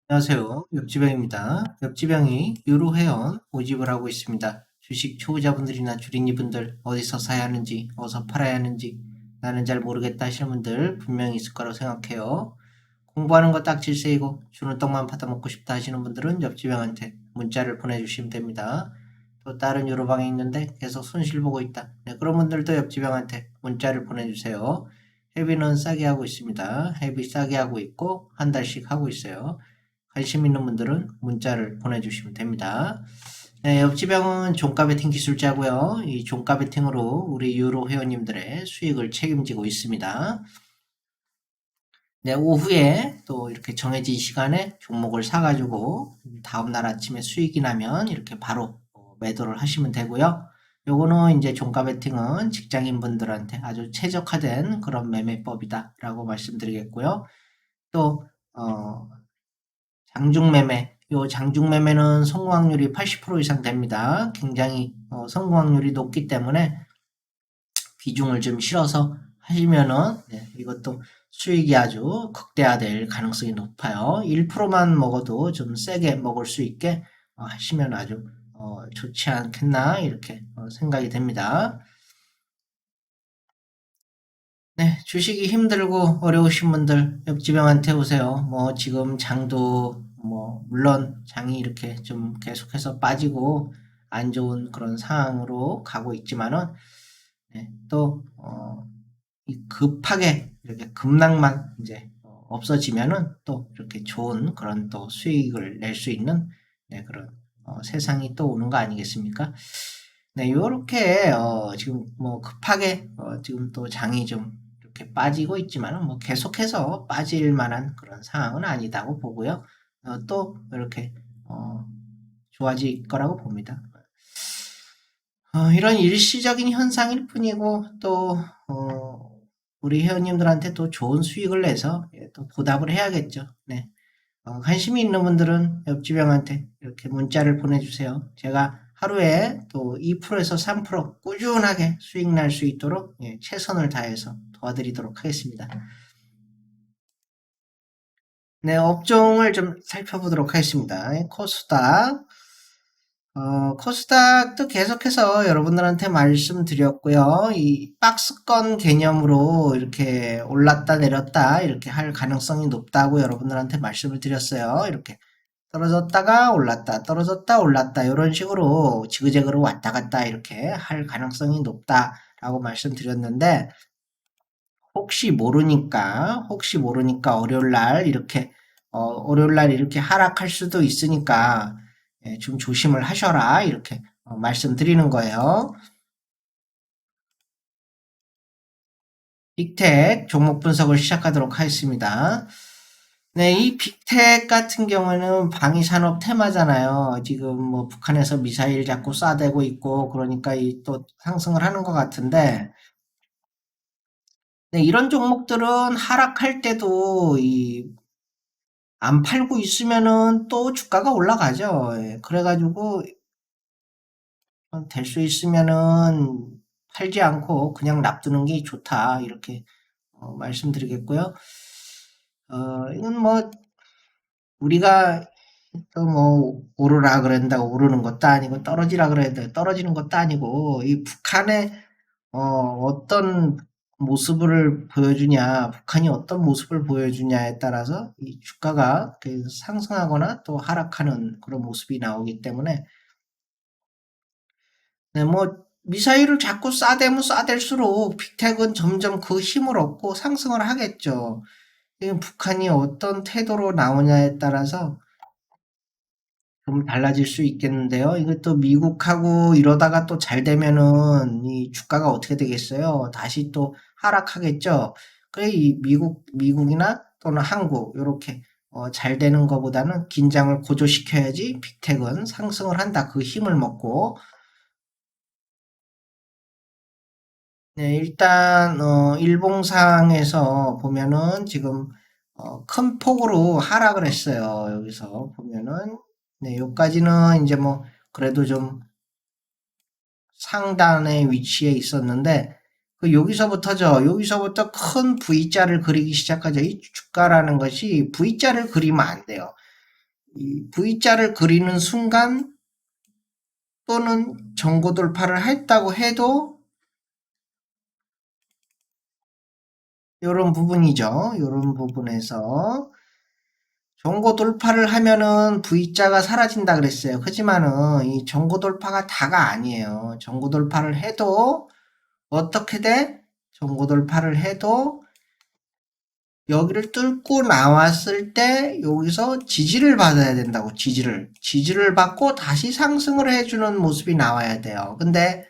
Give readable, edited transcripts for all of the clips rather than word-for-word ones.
안녕하세요. 옆지병입니다. 옆지병이 유로회원 모집을 하고 있습니다. 주식 초보자분들이나 주린이분들 어디서 사야 하는지, 어디서 팔아야 하는지 나는 잘 모르겠다 하시는 분들 분명히 있을 거라고 생각해요. 공부하는 거 딱 질색이고 주는 떡만 받아먹고 싶다 하시는 분들은 옆지병한테 문자를 보내주시면 됩니다. 또 다른 유로방에 있는데 계속 손실 보고 있다. 네, 그런 분들도 옆지병한테 문자를 보내주세요. 회비는 싸게 하고 있습니다. 회비 싸게 하고 있고 한 달씩 하고 있어요. 관심 있는 분들은 문자를 보내주시면 됩니다. 네, 옆지병은 종가 베팅 기술자고요. 이 종가 베팅으로 우리 유로 회원님들의 수익을 책임지고 있습니다. 네, 오후에 또 이렇게 정해진 시간에 종목을 사가지고 다음날 아침에 수익이 나면 이렇게 바로 매도를 하시면 되고요. 요거는 이제 종가 베팅은 직장인 분들한테 아주 최적화된 그런 매매법이다 라고 말씀드리겠고요. 또 장중매매, 요 장중매매는 성공확률이 80% 이상 됩니다. 굉장히 성공확률이 높기 때문에 비중을 좀 실어서 하시면은 이것도 수익이 아주 극대화될 가능성이 높아요. 1%만 먹어도 좀 세게 먹을 수 있게 하시면 아주 좋지 않겠나 이렇게 생각이 됩니다. 네, 주식이 힘들고 어려우신 분들 옆지병한테 오세요. 뭐 지금 장도 뭐 물론 장이 이렇게 좀 계속해서 빠지고 안 좋은 그런 상황으로 가고 있지만은 또 이 급하게 이렇게 급락만 이제 없어지면은 또 이렇게 좋은 그런 또 수익을 낼 수 있는 그런 세상이 또 오는 거 아니겠습니까? 네, 요렇게 지금 뭐 급하게 지금 또 장이 좀 이렇게 빠지고 있지만은 뭐 계속해서 빠질 만한 그런 상황은 아니다고 보고요. 또 이렇게 어, 좋아질 거라고 봅니다. 이런 일시적인 현상일 뿐이고 또 우리 회원님들한테 또 좋은 수익을 내서 또 보답을 해야겠죠. 네. 관심이 있는 분들은 옆집 형한테 이렇게 문자를 보내주세요. 제가 하루에 또 2%에서 3% 꾸준하게 수익 날 수 있도록 최선을 다해서 도와드리도록 하겠습니다. 네, 업종을 좀 살펴보도록 하겠습니다. 코스닥. 코스닥도 계속해서 여러분들한테 말씀드렸고요. 이 박스권 개념으로 이렇게 올랐다 내렸다 이렇게 할 가능성이 높다고 여러분들한테 말씀을 드렸어요. 이렇게 떨어졌다가 올랐다, 떨어졌다 올랐다 이런 식으로 지그재그로 왔다 갔다 이렇게 할 가능성이 높다라고 말씀드렸는데 혹시 모르니까 월요일 날 이렇게 하락할 수도 있으니까 좀 조심을 하셔라 이렇게 말씀드리는 거예요. 빅텍 종목 분석을 시작하도록 하겠습니다. 네, 이 빅텍 같은 경우는 방위산업 테마잖아요. 지금 뭐 북한에서 미사일 자꾸 쏴대고 있고 그러니까 이 또 상승을 하는 것 같은데 네, 이런 종목들은 하락할 때도 안 팔고 있으면은 또 주가가 올라가죠. 그래가지고 될 수 있으면은 팔지 않고 그냥 놔두는 게 좋다. 이렇게 말씀드리겠고요. 이건 뭐 우리가 또 뭐 오르라 그런다고 오르는 것도 아니고 떨어지라 그래도 떨어지는 것도 아니고 이 북한의 어떤 모습을 보여주냐, 북한이 어떤 모습을 보여주냐에 따라서 이 주가가 상승하거나 또 하락하는 그런 모습이 나오기 때문에 네, 뭐 미사일을 자꾸 쏴대면 쏴댈수록 빅텍은 점점 그 힘을 얻고 상승을 하겠죠. 북한이 어떤 태도로 나오냐에 따라서 좀 달라질 수 있겠는데요. 이것도 미국하고 이러다가 또 잘 되면은 이 주가가 어떻게 되겠어요? 다시 또 하락하겠죠. 그래 이 미국이나 또는 한국 이렇게 잘 되는 것보다는 긴장을 고조시켜야지 빅텍은 상승을 한다. 그 힘을 먹고 네, 일단 일봉상에서 보면은 지금 큰 폭으로 하락을 했어요. 여기서 보면은 네, 여기까지는 이제 뭐 그래도 좀 상단의 위치에 있었는데 여기서부터죠. 여기서부터 큰 V자를 그리기 시작하죠. 이 주가라는 것이 V자를 그리면 안 돼요. 이 V자를 그리는 순간 또는 전고 돌파를 했다고 해도 이런 부분이죠. 이런 부분에서 전고 돌파를 하면은 V자가 사라진다 그랬어요. 하지만은 이 전고 돌파가 다가 아니에요. 전고 돌파를 해도 어떻게 돼? 전고 돌파를 해도 여기를 뚫고 나왔을 때 여기서 지지를 받아야 된다고. 지지를 받고 다시 상승을 해주는 모습이 나와야 돼요. 근데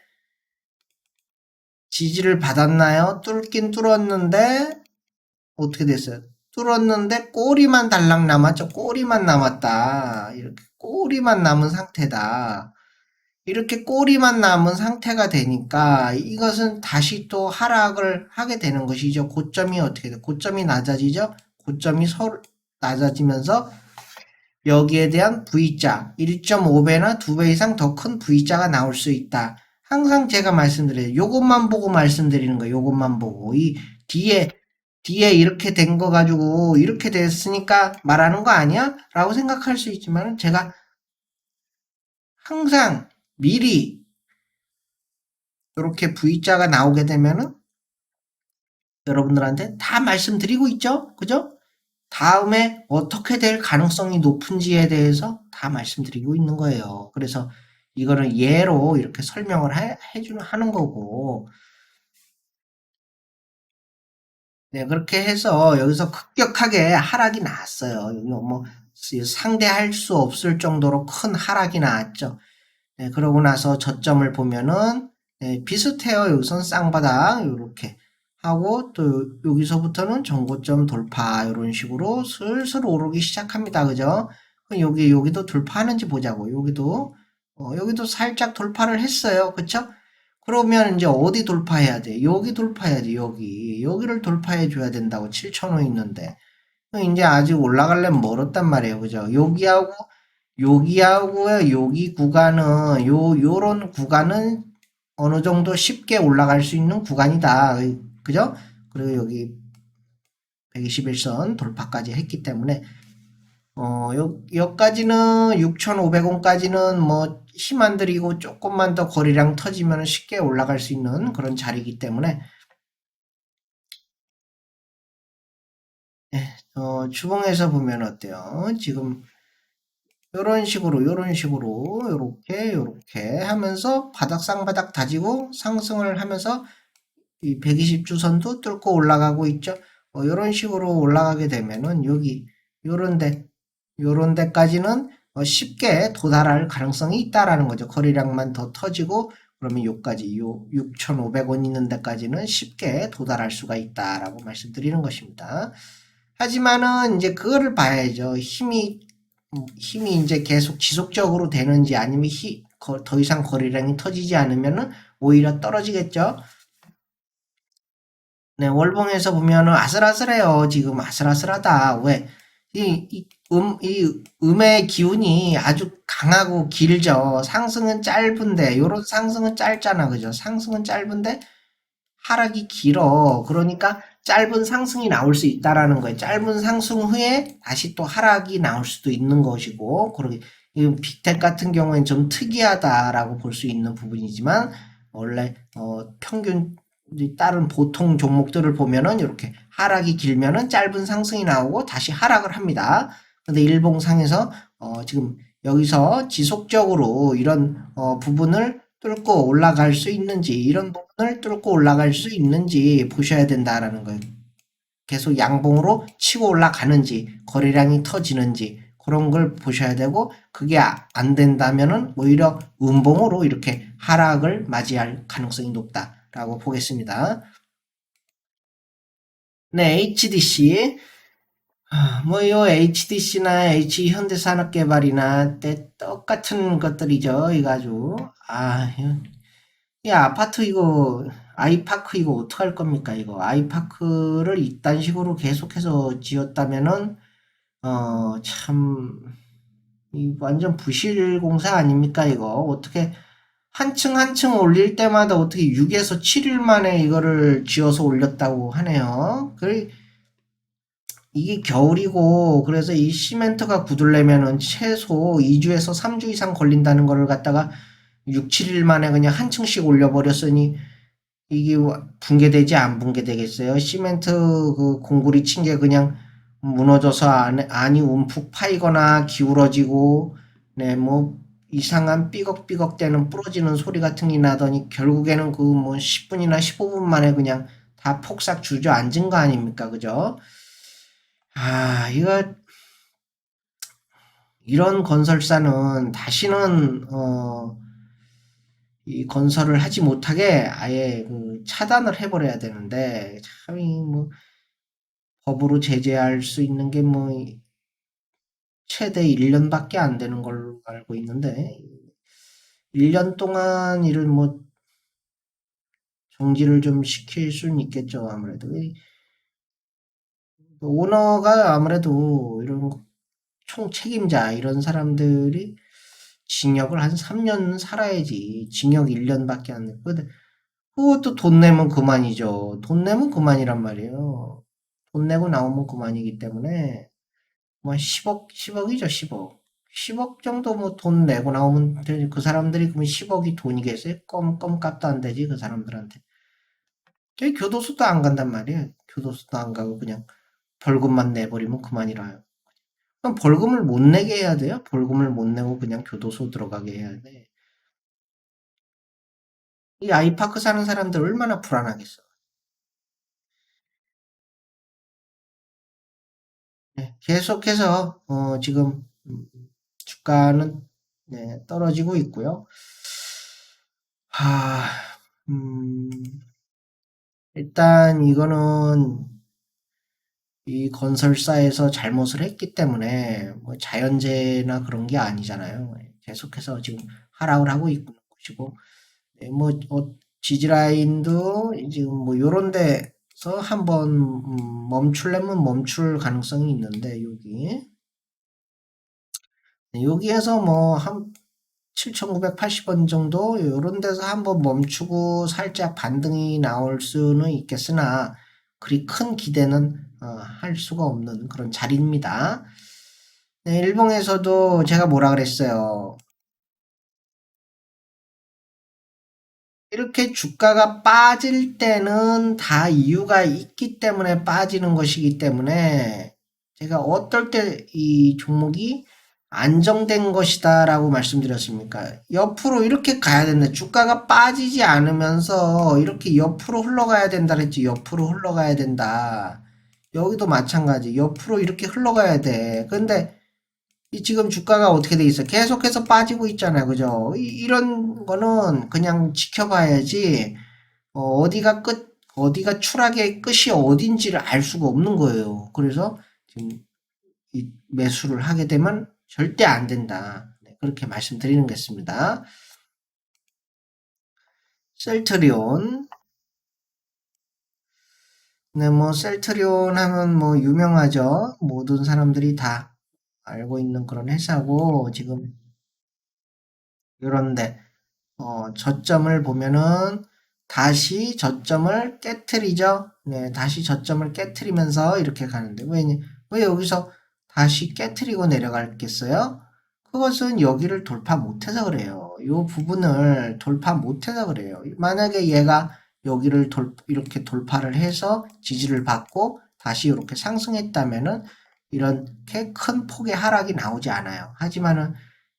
지지를 받았나요? 뚫긴 뚫었는데 어떻게 됐어요? 뚫었는데 꼬리만 달랑 남았죠. 꼬리만 남았다. 이렇게 꼬리만 남은 상태다. 이렇게 꼬리만 남은 상태가 되니까 이것은 다시 또 하락을 하게 되는 것이죠. 고점이 어떻게 돼요? 고점이 낮아지죠. 고점이 서로 낮아지면서 여기에 대한 V자 1.5배나 2배 이상 더 큰 V자가 나올 수 있다. 항상 제가 말씀드려요. 요것만 보고 말씀드리는 거예요. 요것만 보고. 이 뒤에 이렇게 된 거 가지고 이렇게 됐으니까 말하는 거 아니야? 라고 생각할 수 있지만 제가 항상 미리 이렇게 V자가 나오게 되면은 여러분들한테 다 말씀드리고 있죠? 그죠? 다음에 어떻게 될 가능성이 높은지에 대해서 다 말씀드리고 있는 거예요. 그래서 이거는 예로 이렇게 설명을 하는 거고, 네, 그렇게 해서 여기서 급격하게 하락이 나왔어요. 이거 뭐, 상대할 수 없을 정도로 큰 하락이 나왔죠. 네, 그러고 나서 저점을 보면은 네, 비슷해요. 여기선 쌍바닥 이렇게 하고 또 여기서부터는 전고점 돌파 이런 식으로 슬슬 오르기 시작합니다. 그죠? 그럼 여기도 돌파하는지 보자고. 여기도 살짝 돌파를 했어요. 그쵸? 그러면 이제 어디 돌파해야 돼? 여기 돌파해야 돼. 여기를 돌파해 줘야 된다고. 7,000원 있는데. 이제 아직 올라가려면 멀었단 말이에요. 그죠? 여기하고요, 여기 구간은, 요런 구간은 어느 정도 쉽게 올라갈 수 있는 구간이다. 그죠? 그리고 여기 121선 돌파까지 했기 때문에, 여기까지는 6,500원까지는 뭐 힘 안 들이고 조금만 더 거리량 터지면 쉽게 올라갈 수 있는 그런 자리이기 때문에, 주봉에서 보면 어때요? 지금 요렇게 하면서 바닥 다지고 상승을 하면서 이 120주선도 뚫고 올라가고 있죠. 요런 식으로 올라가게 되면은 요런데, 요런 데까지는 쉽게 도달할 가능성이 있다라는 거죠. 거리량만 더 터지고, 그러면 요까지, 6,500원 있는 데까지는 쉽게 도달할 수가 있다라고 말씀드리는 것입니다. 하지만은 이제 그거를 봐야죠. 힘이 이제 계속 지속적으로 되는지 아니면 더 이상 거리량이 터지지 않으면은 오히려 떨어지겠죠. 네, 월봉에서 보면은 아슬아슬해요. 지금 아슬아슬하다. 왜? 이 음의 기운이 아주 강하고 길죠. 상승은 짧은데, 요런 상승은 짧잖아. 그죠? 상승은 짧은데, 하락이 길어. 그러니까 짧은 상승이 나올 수 있다라는 거예요. 짧은 상승 후에 다시 또 하락이 나올 수도 있는 것이고, 그러게, 이 빅텍 같은 경우에는 좀 특이하다라고 볼 수 있는 부분이지만, 원래, 평균, 다른 보통 종목들을 보면은 이렇게 하락이 길면은 짧은 상승이 나오고 다시 하락을 합니다. 근데 일봉상에서, 지금 여기서 지속적으로 이런, 부분을 뚫고 올라갈 수 있는지, 이런 부분을 뚫고 올라갈 수 있는지 보셔야 된다라는 거예요. 계속 양봉으로 치고 올라가는지, 거래량이 터지는지, 그런 걸 보셔야 되고, 그게 안 된다면은 오히려 음봉으로 이렇게 하락을 맞이할 가능성이 높다라고 보겠습니다. 네, HDC. 뭐, 요 HDC나 H현대산업개발이나 똑같은 것들이죠. 이거 아주. 이 아파트 이거 아이파크 이거 어떡할 겁니까 이거 아이파크를 이딴 식으로 계속해서 지었다면은 참 이 완전 부실 공사 아닙니까 이거 어떻게 한 층 한 층 올릴 때마다 어떻게 6에서 7일 만에 이거를 지어서 올렸다고 하네요. 이게 겨울이고 그래서 이 시멘트가 굳으려면은 최소 2주에서 3주 이상 걸린다는 거를 갖다가 6, 7일 만에 그냥 한 층씩 올려버렸으니 이게 붕괴되지 안 붕괴되겠어요? 시멘트 그 공구리 친 게 그냥 무너져서 안이 움푹 파이거나 기울어지고 네 뭐 이상한 삐걱삐걱 대는 부러지는 소리 같은 게 나더니 결국에는 그 뭐 10분이나 15분 만에 그냥 다 폭삭 주저앉은 거 아닙니까? 그죠? 아, 이런 건설사는 다시는 이 건설을 하지 못하게 아예 그 차단을 해버려야 되는데 참 이 뭐 법으로 제재할 수 있는 게 뭐 최대 1년밖에 안 되는 걸로 알고 있는데 1년 동안 일을 뭐 정지를 좀 시킬 수는 있겠죠. 아무래도 오너가 아무래도 이런 총책임자 이런 사람들이 징역을 한 3년 살아야지. 징역 1년밖에 안 돼. 근데 그것도 돈 내면 그만이죠. 돈 내면 그만이란 말이에요. 돈 내고 나오면 그만이기 때문에 뭐 10억이죠, 10억. 10억 정도 뭐 돈 내고 나오면 그 사람들이 그러면 10억이 돈이겠어요? 껌값도 안 되지, 그 사람들한테. 저희 교도소도 안 간단 말이에요. 교도소도 안 가고 그냥 벌금만 내버리면 그만이라요. 그럼 벌금을 못 내게 해야 돼요? 벌금을 못 내고 그냥 교도소 들어가게 해야 돼. 이 아이파크 사는 사람들 얼마나 불안하겠어. 네, 계속해서 지금 주가는 네, 떨어지고 있고요. 하, 음, 일단 이거는 이 건설사에서 잘못을 했기 때문에 뭐 자연재해나 그런 게 아니잖아요. 계속해서 지금 하락을 하고 있는 것이고, 네, 뭐 지지라인도 지금 뭐 요런 데서 한번 멈추려면 멈출 가능성이 있는데 여기에서 뭐 한 7,980원 정도 요런 데서 한번 멈추고 살짝 반등이 나올 수는 있겠으나 그리 큰 기대는 할 수가 없는 그런 자리입니다. 네, 일봉에서도 제가 뭐라 그랬어요. 이렇게 주가가 빠질 때는 다 이유가 있기 때문에 빠지는 것이기 때문에 제가 어떨 때 이 종목이 안정된 것이다라고 말씀드렸습니까? 옆으로 이렇게 가야 된다. 주가가 빠지지 않으면서 이렇게 옆으로 흘러가야 된다 그랬지. 옆으로 흘러가야 된다. 여기도 마찬가지. 옆으로 이렇게 흘러가야 돼. 근데 이 지금 주가가 어떻게 돼 있어? 계속해서 빠지고 있잖아요. 그죠? 이런 거는 그냥 지켜봐야지, 어디가 어디가 추락의 끝이 어딘지를 알 수가 없는 거예요. 그래서 지금 이 매수를 하게 되면 절대 안 된다. 네, 그렇게 말씀드리는 겠습니다. 셀트리온. 네, 뭐, 셀트리온 하면 뭐, 유명하죠. 모든 사람들이 다 알고 있는 그런 회사고, 지금, 요런데, 저점을 보면은 다시 저점을 깨트리죠. 네, 다시 저점을 깨트리면서 이렇게 가는데 왜 여기서 다시 깨트리고 내려갈겠어요? 그것은 여기를 돌파 못해서 그래요. 이 부분을 돌파 못해서 그래요. 만약에 얘가 여기를 이렇게 돌파를 해서 지지를 받고 다시 이렇게 상승했다면은 이렇게 큰 폭의 하락이 나오지 않아요. 하지만은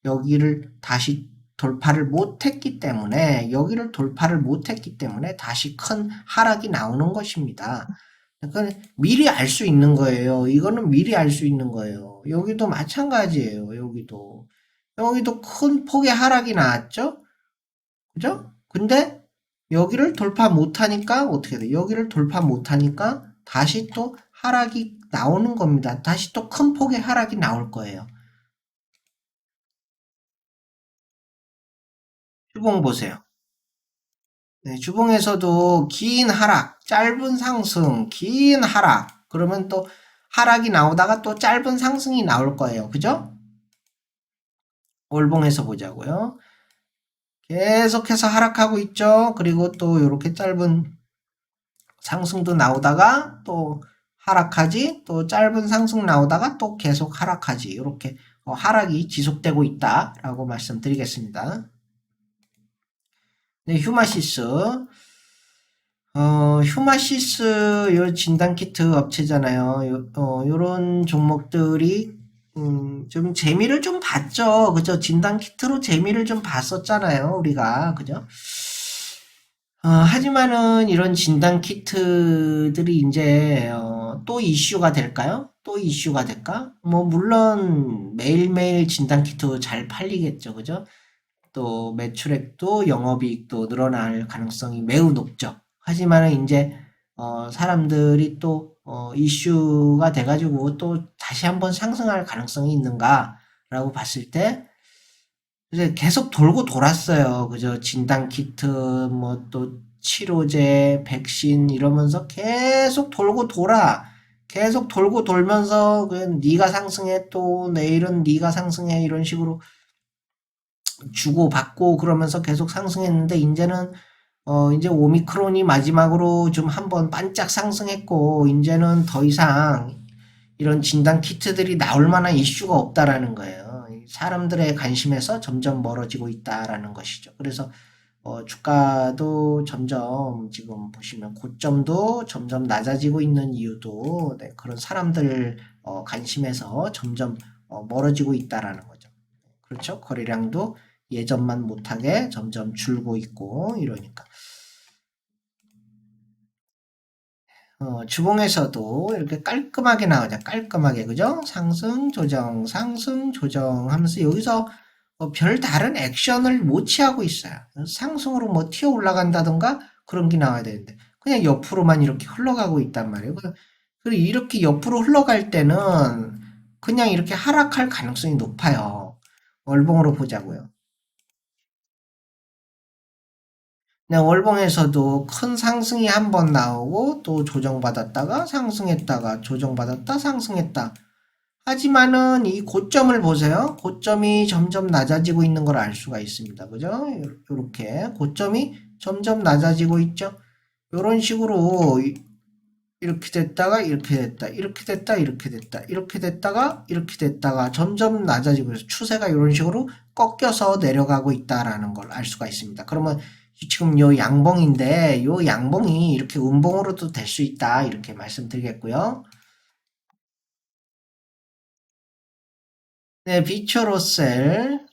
여기를 다시 돌파를 못했기 때문에 여기를 돌파를 못했기 때문에 다시 큰 하락이 나오는 것입니다. 그러니까 미리 알 수 있는 거예요. 이거는 미리 알 수 있는 거예요. 여기도 마찬가지예요. 여기도 큰 폭의 하락이 나왔죠? 그죠? 근데 여기를 돌파 못하니까 어떻게 돼? 여기를 돌파 못하니까 다시 또 하락이 나오는 겁니다. 다시 또 큰 폭의 하락이 나올 거예요. 주봉 보세요. 네, 주봉에서도 긴 하락, 짧은 상승, 긴 하락, 그러면 또 하락이 나오다가 또 짧은 상승이 나올 거예요. 그죠? 월봉에서 보자고요. 계속해서 하락하고 있죠. 그리고 또 이렇게 짧은 상승도 나오다가 또 하락하지, 또 짧은 상승 나오다가 또 계속 하락하지. 이렇게 하락이 지속되고 있다라고 말씀드리겠습니다. 네, 휴마시스. 휴마시스 요 진단 키트 업체잖아요. 요런 종목들이 좀 재미를 좀 봤죠. 그죠? 진단 키트로 재미를 좀 봤었잖아요. 우리가. 그죠? 하지만은 이런 진단 키트들이 이제 또 이슈가 될까요? 또 이슈가 될까? 뭐 물론 매일매일 진단 키트 잘 팔리겠죠. 그죠? 또 매출액도 영업이익도 늘어날 가능성이 매우 높죠. 하지만은 이제 사람들이 또 이슈가 돼가지고 또 다시 한번 상승할 가능성이 있는가라고 봤을 때 이제 계속 돌고 돌았어요. 그죠? 진단 키트 뭐 또 치료제, 백신 이러면서 계속 돌고 돌아. 계속 돌고 돌면서 그 네가 상승해 또 내일은 네가 상승해 이런 식으로 주고 받고 그러면서 계속 상승했는데 이제는 이제 오미크론이 마지막으로 좀 한번 반짝 상승했고 이제는 더 이상 이런 진단 키트들이 나올 만한 이슈가 없다라는 거예요. 사람들의 관심에서 점점 멀어지고 있다라는 것이죠. 그래서 주가도 점점 지금 보시면 고점도 점점 낮아지고 있는 이유도 네, 그런 사람들 관심에서 점점 멀어지고 있다라는 거죠. 그렇죠? 거래량도 예전만 못하게 점점 줄고 있고 이러니까 주봉에서도 이렇게 깔끔하게 나오죠. 깔끔하게 그죠? 상승 조정 하면서 여기서 별 다른 액션을 못 취하고 있어요. 상승으로 뭐 튀어 올라간다던가 그런 게 나와야 되는데 그냥 옆으로만 이렇게 흘러가고 있단 말이에요. 그리고 이렇게 옆으로 흘러갈 때는 그냥 이렇게 하락할 가능성이 높아요. 월봉으로 보자고요. 그냥 월봉에서도 큰 상승이 한 번 나오고 또 조정받았다가 상승했다가 조정받았다 상승했다. 하지만은 이 고점을 보세요. 고점이 점점 낮아지고 있는 걸 알 수가 있습니다. 그죠? 이렇게 고점이 점점 낮아지고 있죠. 이런 식으로 이렇게 됐다가 이렇게 됐다. 이렇게 됐다. 이렇게 됐다. 이렇게 됐다가 이렇게 됐다가 점점 낮아지고 있어요. 추세가 이런 식으로 꺾여서 내려가고 있다라는 걸 알 수가 있습니다. 그러면 지금 요 양봉인데 요 양봉이 이렇게 음봉으로도 될 수 있다. 이렇게 말씀드리겠고요. 네, 비추로셀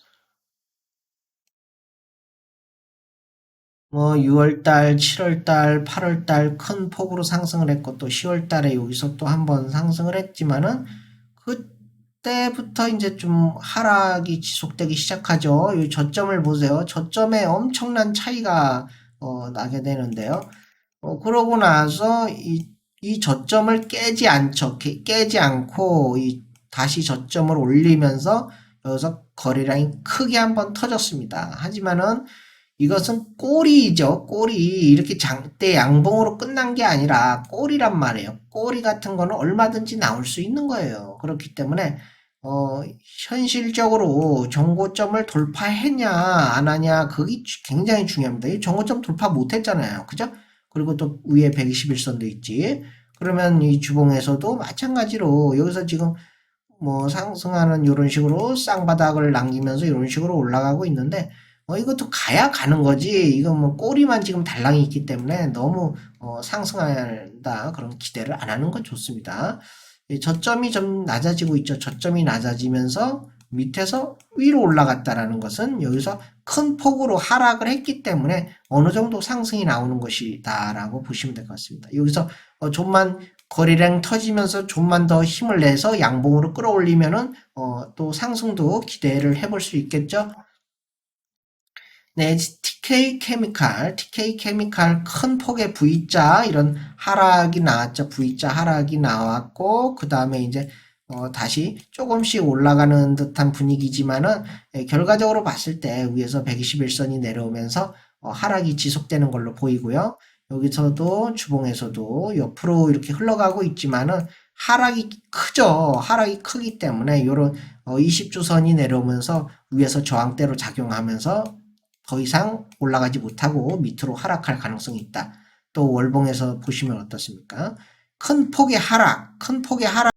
뭐 6월달, 7월달, 8월달 큰 폭으로 상승을 했고 또 10월달에 여기서 또 한번 상승을 했지만은 그때부터 이제 좀 하락이 지속되기 시작하죠. 이 저점을 보세요. 저점에 엄청난 차이가 나게 되는데요. 그러고 나서 이 저점을 깨지 않죠. 깨지 않고 다시 저점을 올리면서 여기서 거래량이 크게 한번 터졌습니다. 하지만은 이것은 꼬리죠. 꼬리. 이렇게 장대 양봉으로 끝난 게 아니라 꼬리란 말이에요. 꼬리 같은 거는 얼마든지 나올 수 있는 거예요. 그렇기 때문에 현실적으로 정고점을 돌파했냐 안 하냐 그게 굉장히 중요합니다. 이 정고점 돌파 못했잖아요. 그죠? 그리고 또 위에 121선도 있지. 그러면 이 주봉에서도 마찬가지로 여기서 지금 뭐 상승하는 이런 식으로 쌍바닥을 남기면서 이런 식으로 올라가고 있는데 이것도 가야 가는 거지. 이건 뭐 꼬리만 지금 달랑이 있기 때문에 너무 상승한다 그런 기대를 안 하는 건 좋습니다. 저점이 좀 낮아지고 있죠. 저점이 낮아지면서 밑에서 위로 올라갔다라는 것은 여기서 큰 폭으로 하락을 했기 때문에 어느 정도 상승이 나오는 것이다라고 보시면 될 것 같습니다. 여기서 좀만 거래량 터지면서 좀만 더 힘을 내서 양봉으로 끌어올리면은 또 상승도 기대를 해볼 수 있겠죠. 네, TK 케미칼 큰 폭의 V자 이런 하락이 나왔죠. V자 하락이 나왔고 그 다음에 이제 다시 조금씩 올라가는 듯한 분위기지만은 결과적으로 봤을 때 위에서 121선이 내려오면서 하락이 지속되는 걸로 보이고요. 여기서도 주봉에서도 옆으로 이렇게 흘러가고 있지만은 하락이 크죠. 하락이 크기 때문에 이런 20주선이 내려오면서 위에서 저항대로 작용하면서 더 이상 올라가지 못하고 밑으로 하락할 가능성이 있다. 또 월봉에서 보시면 어떻습니까? 큰 폭의 하락